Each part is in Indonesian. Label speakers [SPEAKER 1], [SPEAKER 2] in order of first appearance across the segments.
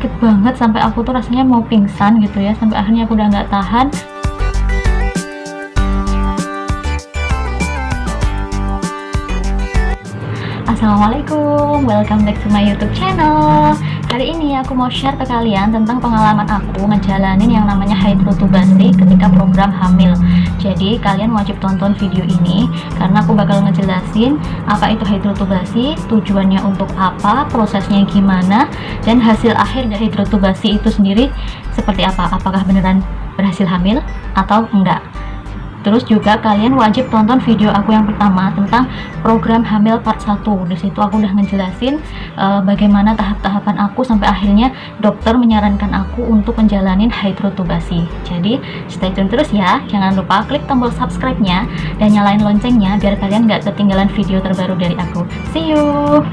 [SPEAKER 1] sakit banget sampai aku tuh rasanya mau pingsan gitu ya, sampai akhirnya aku udah nggak tahan. Assalamualaikum, welcome back to my YouTube channel. Hari ini aku mau share ke kalian tentang pengalaman aku ngejalanin yang namanya hidrotubasi ketika program hamil. Jadi kalian wajib tonton video ini karena aku bakal ngejelasin apa itu hidrotubasi, tujuannya untuk apa, prosesnya gimana, dan hasil akhir dari hidrotubasi itu sendiri seperti apa. Apakah beneran berhasil hamil atau enggak. Terus juga kalian wajib tonton video aku yang pertama tentang program hamil part 1. Di situ aku udah ngejelasin bagaimana tahap-tahapan aku sampai akhirnya dokter menyarankan aku untuk menjalanin hidrotubasi. Jadi stay tune terus ya. Jangan lupa klik tombol subscribe-nya dan nyalain loncengnya biar kalian gak ketinggalan video terbaru dari aku. See you!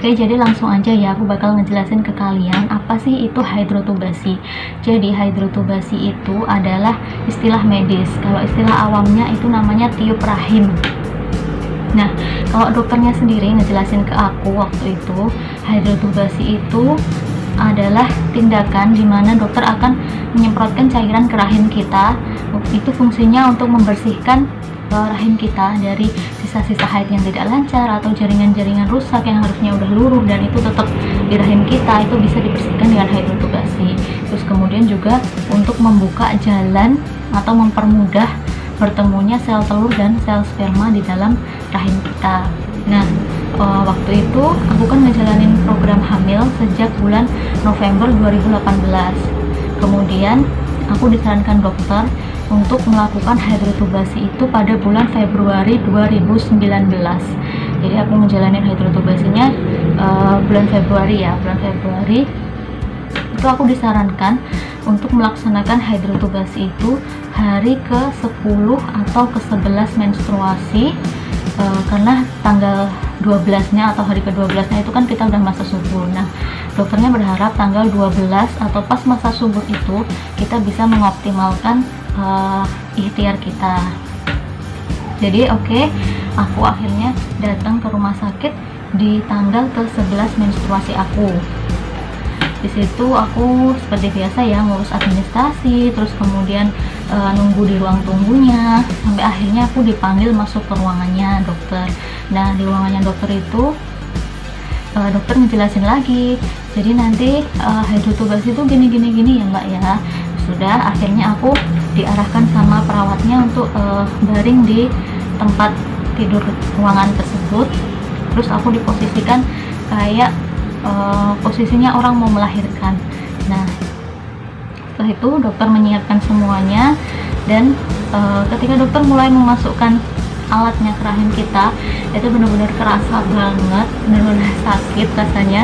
[SPEAKER 1] Oke, jadi langsung aja ya, aku bakal ngejelasin ke kalian apa sih itu hidrotubasi. Jadi hidrotubasi itu adalah istilah medis. Kalau istilah awamnya itu namanya tiup rahim. Nah, kalau dokternya sendiri ngejelasin ke aku waktu itu, hidrotubasi itu adalah tindakan di mana dokter akan menyemprotkan cairan ke rahim kita. Itu fungsinya untuk membersihkan rahim kita dari sisa-sisa haid yang tidak lancar atau jaringan-jaringan rusak yang harusnya udah luruh dan itu tetap di rahim kita, itu bisa dibersihkan dengan hidrotubasi. Terus kemudian juga untuk membuka jalan atau mempermudah bertemunya sel telur dan sel sperma di dalam rahim kita. Nah, waktu itu aku kan ngejalanin program hamil sejak bulan November 2018. Kemudian aku disarankan dokter untuk melakukan hidrotubasi itu pada bulan Februari 2019. Jadi aku ngejalanin hidrotubasinya bulan Februari ya. Bulan Februari itu aku disarankan untuk melaksanakan hidrotubasi itu hari ke-10 atau ke-11 menstruasi, karena tanggal 12-nya atau hari ke-12-nya itu kan kita udah masa subur. Nah, dokternya berharap tanggal 12 atau pas masa subur itu kita bisa mengoptimalkan ikhtiar kita. Jadi oke, aku akhirnya datang ke rumah sakit di tanggal ke-11 menstruasi aku. Di situ aku seperti biasa ya ngurus administrasi, terus kemudian nunggu di ruang tunggunya sampai akhirnya aku dipanggil masuk ke ruangannya dokter. Nah, di ruangannya dokter itu dokter ngejelasin lagi. Jadi nanti hidrotubasi itu gini ya Mbak ya. Sudah, akhirnya aku diarahkan sama perawatnya untuk baring di tempat tidur ruangan tersebut. Terus aku diposisikan kayak posisinya orang mau melahirkan. Nah, setelah itu dokter menyiapkan semuanya dan ketika dokter mulai memasukkan alatnya ke rahim kita, itu benar-benar kerasa banget, benar-benar sakit rasanya,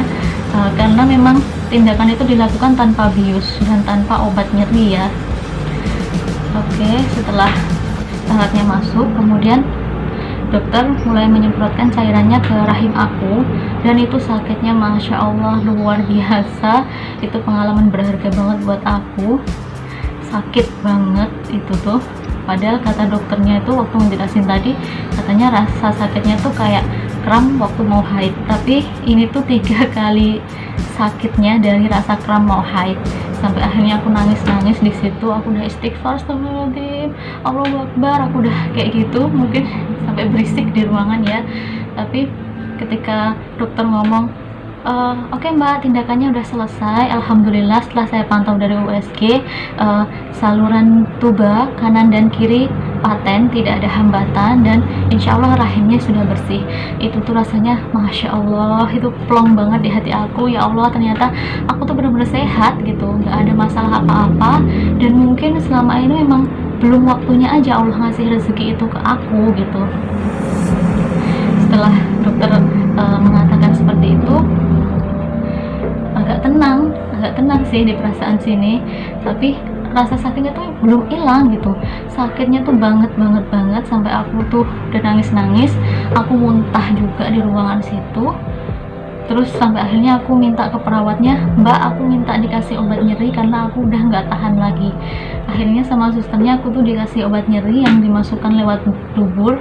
[SPEAKER 1] karena memang tindakan itu dilakukan tanpa bius dan tanpa obat nyeri ya. Oke, setelah alatnya masuk, kemudian dokter mulai menyemprotkan cairannya ke rahim aku dan itu sakitnya Masya Allah luar biasa. Itu pengalaman berharga banget buat aku, sakit banget itu tuh. Padahal kata dokternya itu waktu menjelasin tadi, katanya rasa sakitnya tuh kayak kram waktu mau haid, tapi ini tuh 3 kali sakitnya dari rasa kram mau haid. Sampai akhirnya aku nangis di situ. Aku udah istighfar, astagfirullahaladzim, Allahu Akbar, aku udah kayak gitu, mungkin sampai berisik di ruangan ya. Tapi ketika dokter ngomong, oke Mbak, tindakannya udah selesai, alhamdulillah. Setelah saya pantau dari USG, saluran tuba kanan dan kiri paten, tidak ada hambatan, dan insya Allah rahimnya sudah bersih. Itu tuh rasanya Masya Allah, itu plong banget di hati aku. Ya Allah, ternyata aku tuh benar-benar sehat gitu, nggak ada masalah apa-apa. Dan mungkin selama ini memang belum waktunya aja Allah ngasih rezeki itu ke aku gitu. Setelah dokter mengatakan seperti itu, agak tenang sih di perasaan sini, tapi rasa sakitnya tuh belum hilang gitu. Sakitnya tuh banget sampai aku tuh udah nangis, aku muntah juga di ruangan situ. Terus sampai akhirnya aku minta ke perawatnya, mbak aku minta dikasih obat nyeri karena aku udah nggak tahan lagi. Akhirnya sama susternya aku tuh dikasih obat nyeri yang dimasukkan lewat dubur,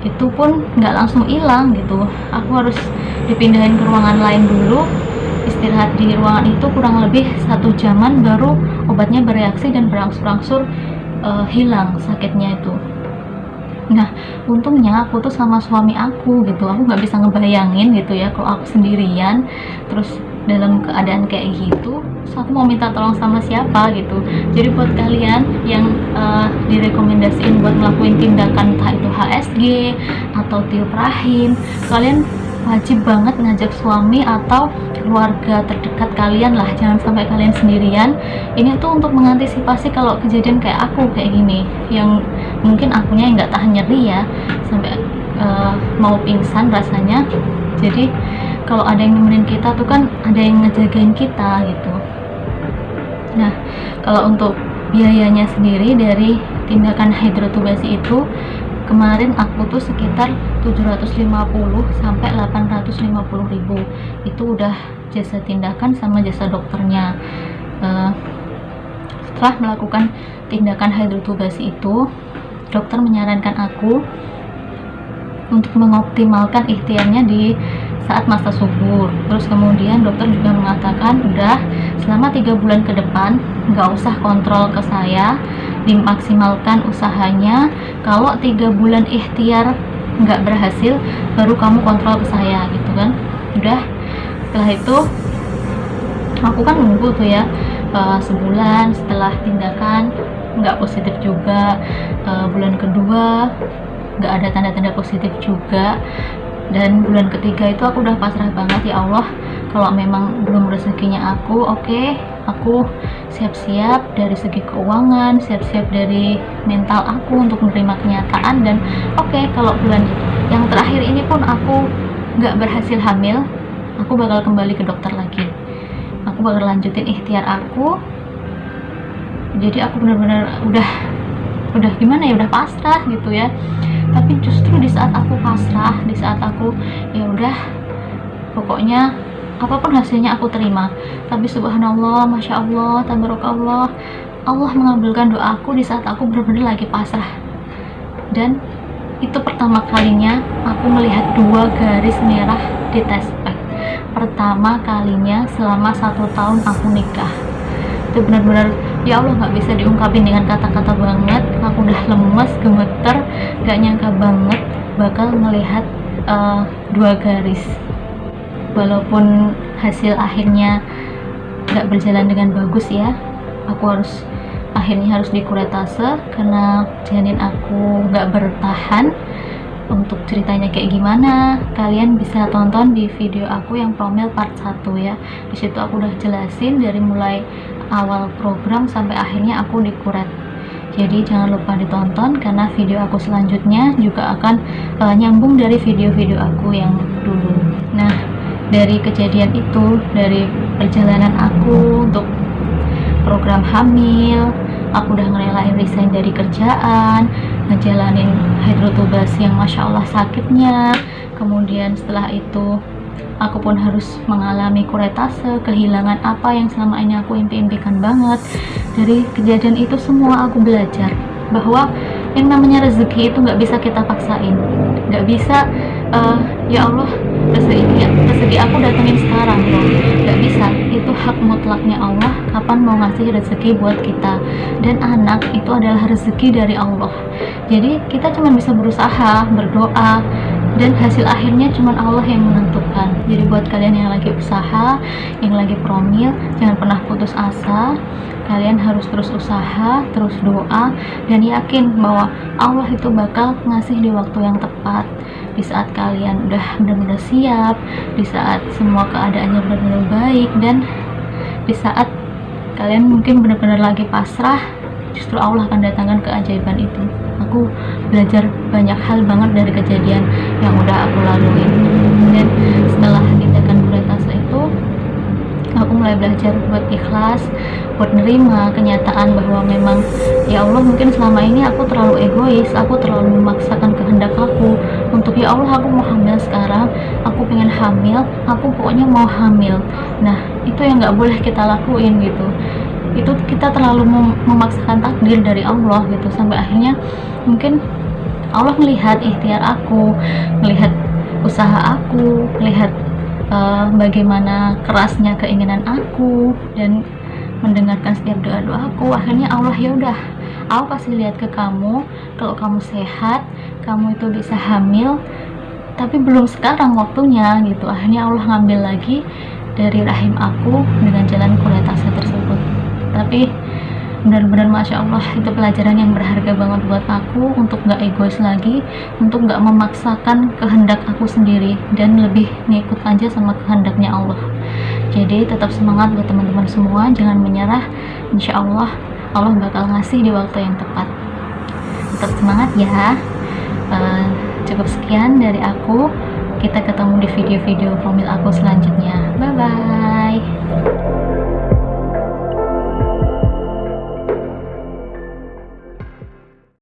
[SPEAKER 1] itu pun nggak langsung hilang gitu. Aku harus dipindahin ke ruangan lain dulu, istirahat di ruangan itu kurang lebih 1 jaman baru obatnya bereaksi dan berangsur-angsur hilang sakitnya itu. Nah, untungnya aku tuh sama suami aku gitu, aku nggak bisa ngebayangin gitu ya kalau aku sendirian terus dalam keadaan kayak gitu, terus aku mau minta tolong sama siapa gitu. Jadi buat kalian yang direkomendasiin buat ngelakuin tindakan entah itu HSG atau tiup rahim, kalian wajib banget ngajak suami atau keluarga terdekat kalian lah, jangan sampai kalian sendirian. Ini tuh untuk mengantisipasi kalau kejadian kayak aku kayak gini, yang mungkin akunya nggak tahan nyeri ya, sampai mau pingsan rasanya. Jadi kalau ada yang nemenin kita tuh kan ada yang ngejagain kita gitu. Nah, kalau untuk biayanya sendiri dari tindakan hidrotubasi itu, kemarin aku tuh sekitar 750 sampai 850 ribu. Itu udah jasa tindakan sama jasa dokternya. Setelah melakukan tindakan hidrotubasi itu, dokter menyarankan aku untuk mengoptimalkan ikhtiarnya di saat masa subur. Terus kemudian dokter juga mengatakan udah selama 3 bulan ke depan nggak usah kontrol ke saya, dimaksimalkan usahanya. Kalau 3 bulan ikhtiar nggak berhasil baru kamu kontrol ke saya gitu kan. Udah, setelah itu aku kan nunggu tuh ya, sebulan setelah tindakan nggak positif juga, bulan kedua nggak ada tanda-tanda positif juga, dan bulan ketiga itu aku udah pasrah banget. Ya Allah, kalau memang belum rezekinya aku, oke, aku siap-siap dari segi keuangan, siap-siap dari mental aku untuk menerima kenyataan, dan oke, kalau bulan yang terakhir ini pun aku nggak berhasil hamil, aku bakal kembali ke dokter lagi, aku bakal lanjutin ikhtiar aku. Jadi aku benar-benar udah gimana ya, udah pasrah gitu ya. Tapi justru di saat aku pasrah, di saat aku ya udah pokoknya apapun hasilnya aku terima, tapi subhanallah, masya Allah, tabarakallah, Allah mengabulkan doaku di saat aku benar-benar lagi pasrah. Dan itu pertama kalinya aku melihat 2 garis merah di test pack, pertama kalinya selama 1 tahun aku nikah. Itu benar-benar ya Allah, nggak bisa diungkapin dengan kata-kata banget. Aku udah lemes, gemeter, nggak nyangka banget bakal melihat 2 garis. Walaupun hasil akhirnya nggak berjalan dengan bagus ya, aku akhirnya harus dikuretase karena janin aku nggak bertahan. Untuk ceritanya kayak gimana, kalian bisa tonton di video aku yang promil part 1 ya. Disitu aku udah jelasin dari mulai awal program sampai akhirnya aku dikuret. Jadi jangan lupa ditonton karena video aku selanjutnya juga akan nyambung dari video-video aku yang dulu. Nah, dari kejadian itu, dari perjalanan aku untuk program hamil, aku udah ngerelain resign dari kerjaan, ngejalanin hidrotubasi yang masya Allah sakitnya. Kemudian setelah itu aku pun harus mengalami kuretase, kehilangan apa yang selama ini aku impi-impikan banget. Dari kejadian itu semua aku belajar bahwa yang namanya rezeki itu nggak bisa kita paksain, nggak bisa ya Allah rezeki aku datengin sekarang loh, nggak bisa. Itu hak mutlaknya Allah, kapan mau ngasih rezeki buat kita. Dan anak itu adalah rezeki dari Allah, jadi kita cuma bisa berusaha, berdoa, dan hasil akhirnya cuma Allah yang menentukan. Jadi buat kalian yang lagi usaha, yang lagi promil, jangan pernah putus asa. Kalian harus terus usaha, terus doa, dan yakin bahwa Allah itu bakal ngasih di waktu yang tepat, di saat kalian udah benar-benar siap, di saat semua keadaannya benar-benar baik, dan di saat kalian mungkin benar-benar lagi pasrah, justru Allah akan datangkan keajaiban itu. Aku belajar banyak hal banget dari kejadian yang udah aku lalui. Dan setelah tindakan kuretase itu, aku mulai belajar buat ikhlas, buat nerima kenyataan bahwa memang ya Allah, mungkin selama ini aku terlalu egois, aku terlalu memaksakan kehendak aku untuk ya Allah aku mau hamil sekarang, aku pengen hamil, aku pokoknya mau hamil. Nah itu yang nggak boleh kita lakuin gitu. Itu kita terlalu memaksakan takdir dari Allah gitu, sampai akhirnya mungkin Allah melihat ikhtiar aku, melihat usaha aku, melihat bagaimana kerasnya keinginan aku, dan mendengarkan setiap doa-doa aku. Akhirnya Allah, ya udah, aku kasih lihat ke kamu kalau kamu sehat, kamu itu bisa hamil, tapi belum sekarang waktunya gitu. Akhirnya Allah ngambil lagi dari rahim aku dengan jalan kuretase tersebut. Tapi benar-benar Masya Allah, itu pelajaran yang berharga banget buat aku, untuk gak egois lagi, untuk gak memaksakan kehendak aku sendiri, dan lebih ngikut aja sama kehendaknya Allah. Jadi tetap semangat buat teman-teman semua, jangan menyerah. Insya Allah Allah bakal ngasih di waktu yang tepat. Tetap semangat ya. Cukup sekian dari aku, kita ketemu di video-video profil aku selanjutnya. Bye bye.